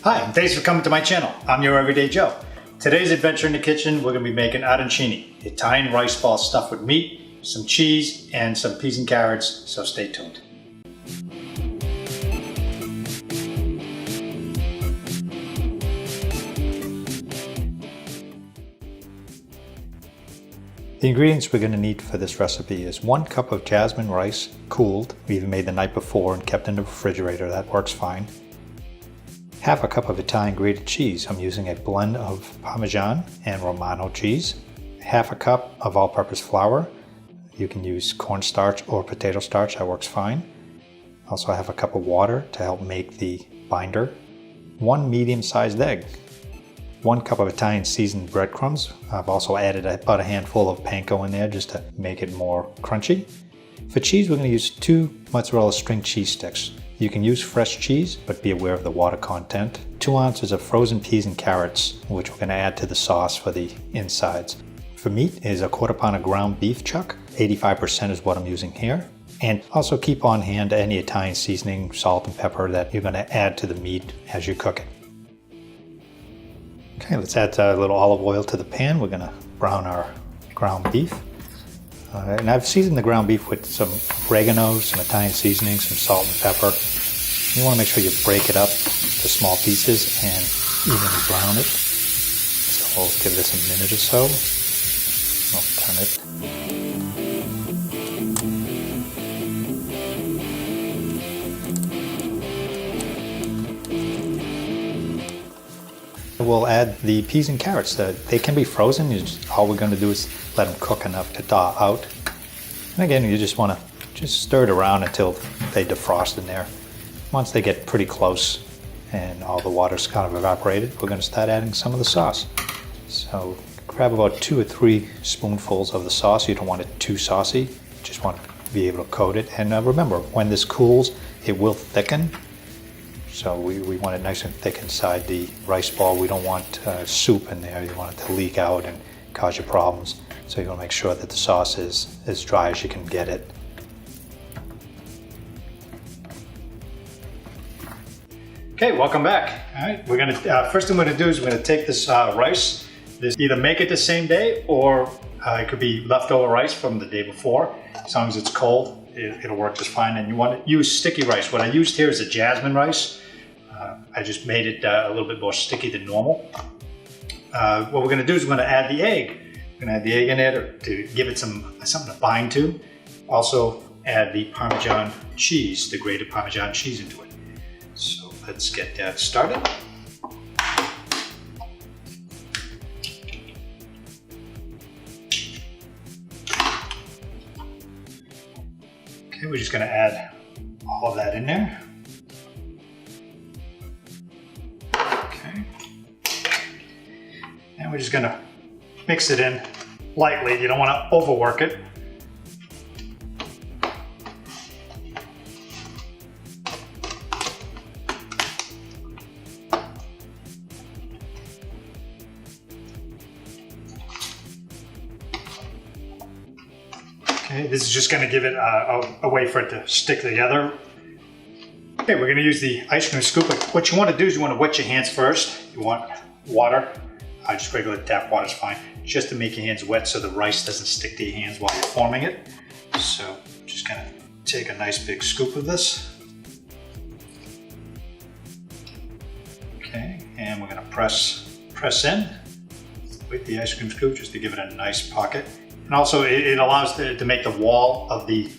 Hi, and thanks for coming to my channel. I'm your Everyday Joe. Today's adventure in the kitchen, we're going to be making arancini, Italian rice ball stuffed with meat, some cheese, and some peas and carrots, so stay tuned. The ingredients we're going to need for this recipe is 1 cup of jasmine rice, cooled. We even made the night before and kept in the refrigerator, that works fine. Half a cup of Italian grated cheese. I'm using a blend of Parmesan and Romano cheese. Half a cup of all-purpose flour. You can use cornstarch or potato starch, that works fine. Also I have a cup of water to help make the binder. 1 medium-sized egg. 1 cup of Italian seasoned breadcrumbs. I've also added about a handful of panko in there just to make it more crunchy. For cheese, we're going to use 2 mozzarella string cheese sticks. You can use fresh cheese, but be aware of the water content. 2 ounces of frozen peas and carrots, which we're going to add to the sauce for the insides. For meat is a 1/4 pound of ground beef chuck. 85% is what I'm using here. And also keep on hand any Italian seasoning, salt and pepper that you're going to add to the meat as you cook it. Okay, let's add a little olive oil to the pan. We're going to brown our ground beef. And I've seasoned the ground beef with some oregano, some Italian seasoning, some salt and pepper. You want to make sure you break it up to small pieces and evenly brown it. So we'll give this a minute or so. I'll turn it. We'll add the peas and carrots. They can be frozen. All we're going to do is let them cook enough to thaw out. And again, you just want to stir it around until they defrost in there. Once they get pretty close and all the water's kind of evaporated, we're going to start adding some of the sauce. So grab about 2 or 3 spoonfuls of the sauce. You don't want it too saucy. You just want to be able to coat it. And remember, when this cools, it will thicken. So we want it nice and thick inside the rice ball. We don't want soup in there. You want it to leak out and cause you problems. So you want to make sure that the sauce is as dry as you can get it. Okay, welcome back. All right, we're gonna first thing we're gonna do is we're gonna take this rice. Either make it the same day or it could be leftover rice from the day before. As long as it's cold, it'll work just fine. And you want to use sticky rice. What I used here is a jasmine rice. I just made it a little bit more sticky than normal. What we're going to do is we're going to add the egg. We're going to add the egg in there to give it something to bind to. Also add the Parmesan cheese, the grated Parmesan cheese into it. So let's get that started. Okay, we're just going to add all of that in there. Okay. And we're just going to mix it in lightly. You don't want to overwork it. Okay, this is just going to give it a way for it to stick together. Okay, we're going to use the ice cream scoop. What you want to do is you want to wet your hands first. You want water, just regular tap water is fine, just to make your hands wet so the rice doesn't stick to your hands while you're forming it. So I'm just going to take a nice big scoop of this. Okay, and we're going to press in with the ice cream scoop just to give it a nice pocket. And also it allows to make the wall of the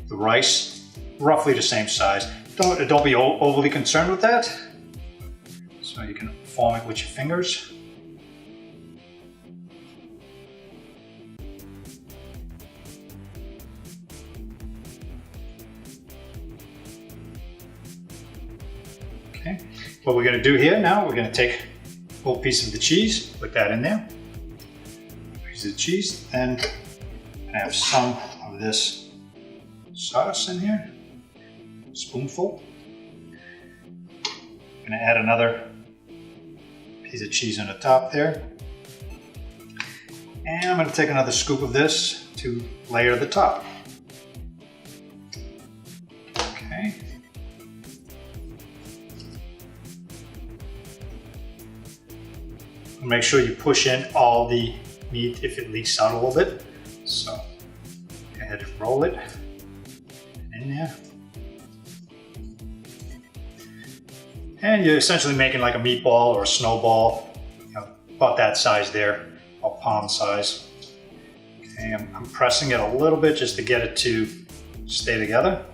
rice roughly the same size. Don't be overly concerned with that. So you can form it with your fingers. Okay, what we're going to do here now, we're going to take a whole piece of the cheese, put that in there. Piece of cheese, and I have some of this sauce in here, a spoonful. I'm going to add another piece of cheese on the top there. And I'm going to take another scoop of this to layer the top. Okay. Make sure you push in all the meat if it leaks out a little bit. So go ahead and roll it in there. And you're essentially making like a meatball or a snowball, you know, about that size there, about palm size. Okay, I'm pressing it a little bit just to get it to stay together.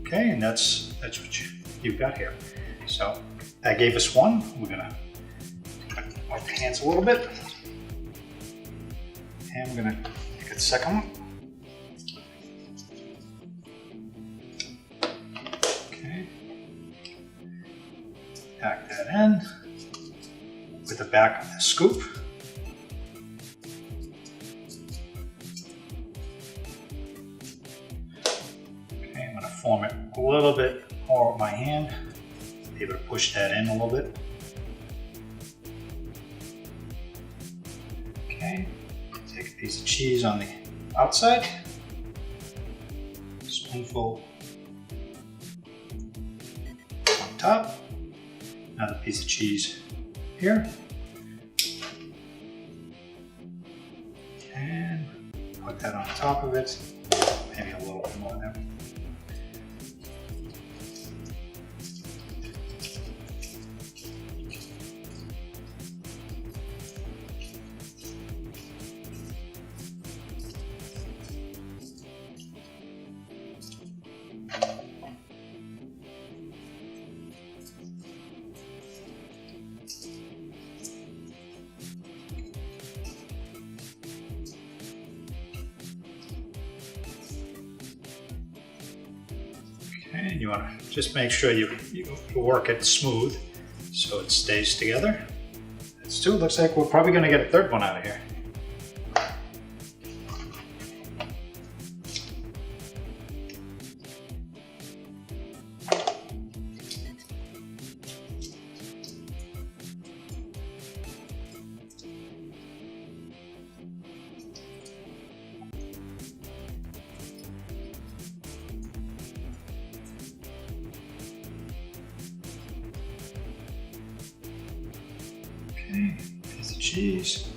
Okay, and that's what you've got here. So that gave us one. We're gonna wipe the hands a little bit. And we're gonna make a second one. Okay. Pack that in with the back of the scoop. Okay, I'm gonna form it a little bit more with my hand. Be able to push that in a little bit. Okay, take a piece of cheese on the outside, spoonful on top, another piece of cheese here, and put that on top of it, maybe a little bit more there. And you want to just make sure you work it smooth so it stays together. That's two. Looks like we're probably going to get a third one out of here. Okay, piece of cheese.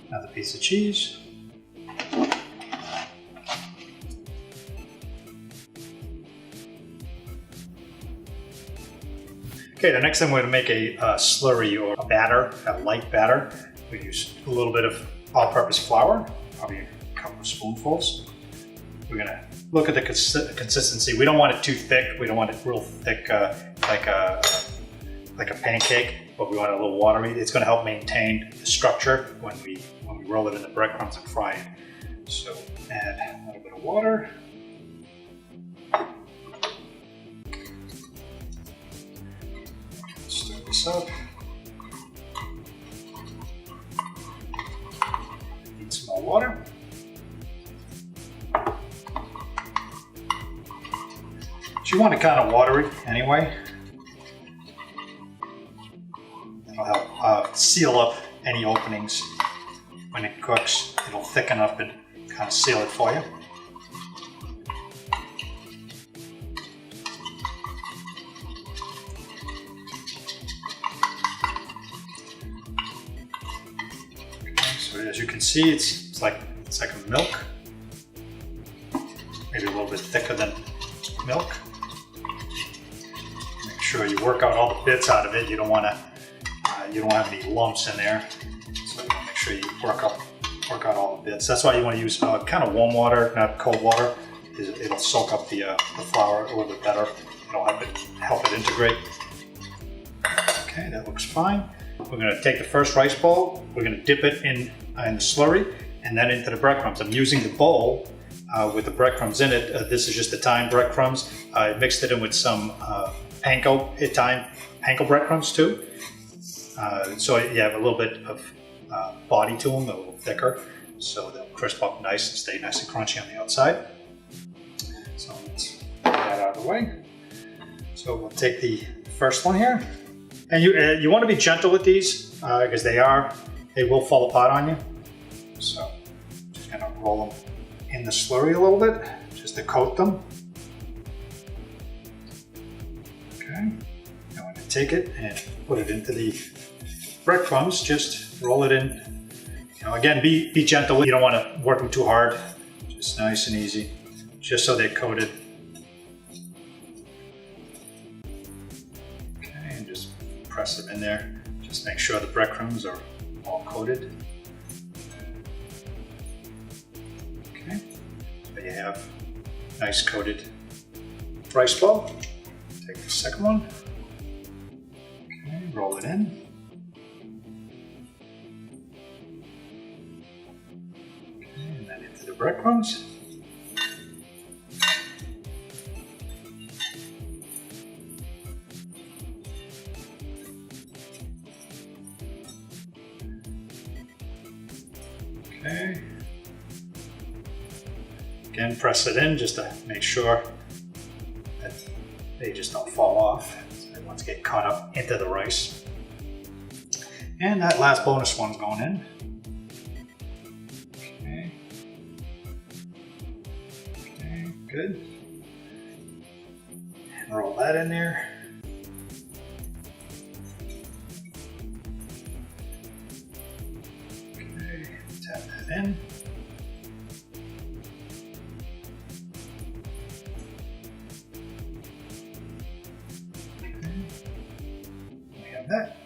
Another piece of cheese. Okay, the next thing we're going to make a slurry or a batter, a light batter. We use a little bit of all-purpose flour, probably a couple of spoonfuls. We're going to look at the consistency. We don't want it too thick. We don't want it real thick like a pancake, but we want it a little watery. It's going to help maintain the structure when we roll it in the breadcrumbs and fry it. So add a little bit of water. Stir this up. Need some more water. So you want it kind of watery anyway. It'll help seal up any openings when it cooks. It'll thicken up and kind of seal it for you. So as you can see, it's like a milk, maybe a little bit thicker than milk. Make sure you work out all the bits out of it. You don't want to, you don't have any lumps in there. So you want to make sure you work out all the bits. That's why you want to use kind of warm water, not cold water. It'll soak up the flour a little bit better. It'll help it integrate. Okay, that looks fine. We're going to take the first rice bowl. We're going to dip it in the slurry and then into the breadcrumbs. I'm using the bowl with the breadcrumbs in it. This is just Italian breadcrumbs. I mixed it in with some Italian panko breadcrumbs too. So you have a little bit of body to them, a little thicker, so they'll crisp up nice and stay nice and crunchy on the outside. So let's get that out of the way. So we'll take the first one here. And you want to be gentle with these because they will fall apart on you. So just gonna roll them in the slurry a little bit, just to coat them. Okay, now I'm going to take it and put it into the breadcrumbs, just roll it in. You know, again, be gentle, you don't want to work them too hard, just nice and easy, just so they're coated. Okay, and just press them in there, just make sure the breadcrumbs are all coated. Okay, so you have nice coated rice ball. Take the second one, okay, roll it in. Okay, and then into the breadcrumbs. Okay. Again, press it in just to make sure that they just don't fall off. So they want to get caught up into the rice. And that last bonus one's going in. Okay. Okay, good. And roll that in there. Okay, tap that in. That.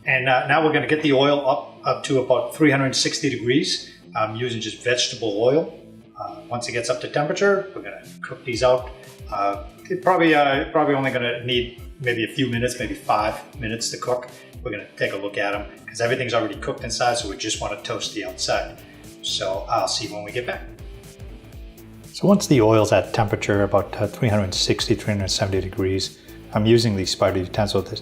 And now we're going to get the oil up to about 360 degrees. I'm using just vegetable oil. Once it gets up to temperature, we're going to cook these out. Probably only going to need maybe a few minutes, maybe 5 minutes to cook. We're going to take a look at them because everything's already cooked inside, so we just want to toast the outside. So I'll see when we get back. So once the oil's at temperature, about 360, 370 degrees, I'm using the spider utensil to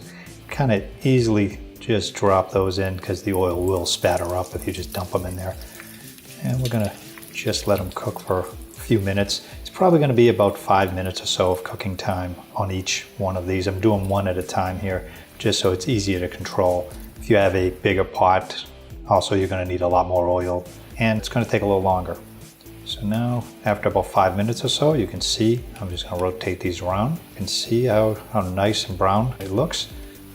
kind of easily just drop those in because the oil will spatter up if you just dump them in there. And we're gonna just let them cook for a few minutes. It's probably gonna be about 5 minutes or so of cooking time on each one of these. I'm doing one at a time here just so it's easier to control. If you have a bigger pot, also you're gonna need a lot more oil and it's gonna take a little longer. So now, after about 5 minutes or so, you can see, I'm just gonna rotate these around. You can see how nice and brown it looks.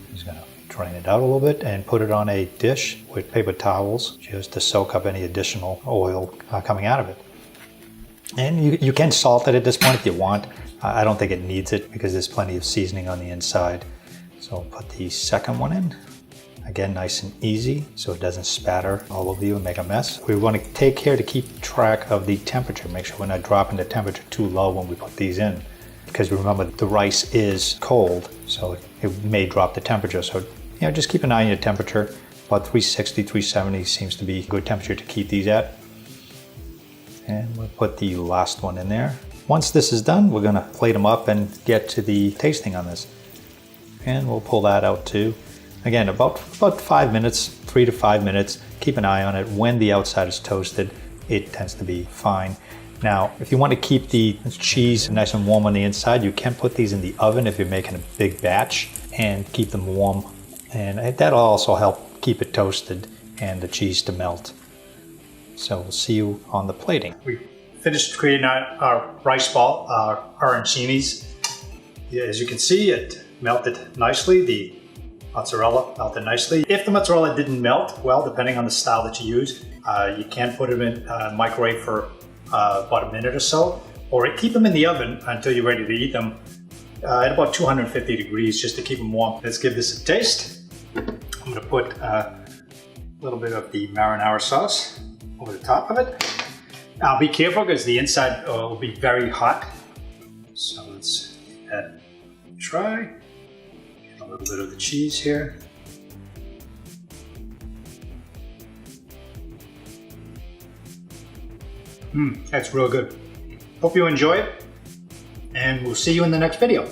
I'm just gonna drain it out a little bit and put it on a dish with paper towels just to soak up any additional oil coming out of it. And you can salt it at this point if you want. I don't think it needs it because there's plenty of seasoning on the inside. So I'll put the second one in. Again, nice and easy so it doesn't spatter all over you and make a mess. We want to take care to keep track of the temperature. Make sure we're not dropping the temperature too low when we put these in. Because remember, the rice is cold, so it may drop the temperature. So just keep an eye on your temperature. About 360, 370 seems to be a good temperature to keep these at. And we'll put the last one in there. Once this is done, we're gonna plate them up and get to the tasting on this. And we'll pull that out too. Again, about 5 minutes, 3 to 5 minutes. Keep an eye on it. When the outside is toasted, it tends to be fine. Now, if you want to keep the cheese nice and warm on the inside, you can put these in the oven if you're making a big batch and keep them warm. And that'll also help keep it toasted and the cheese to melt. So we'll see you on the plating. We finished creating our rice ball, our arancinis. Yeah, as you can see, it melted nicely. The mozzarella melted nicely. If the mozzarella didn't melt, well, depending on the style that you use, you can put them in a microwave for about a minute or so, or keep them in the oven until you're ready to eat them at about 250 degrees just to keep them warm. Let's give this a taste. I'm gonna put a little bit of the marinara sauce over the top of it. Now be careful because the inside will be very hot. So let's give that a try. A little bit of the cheese here. That's real good. Hope you enjoy it, and we'll see you in the next video.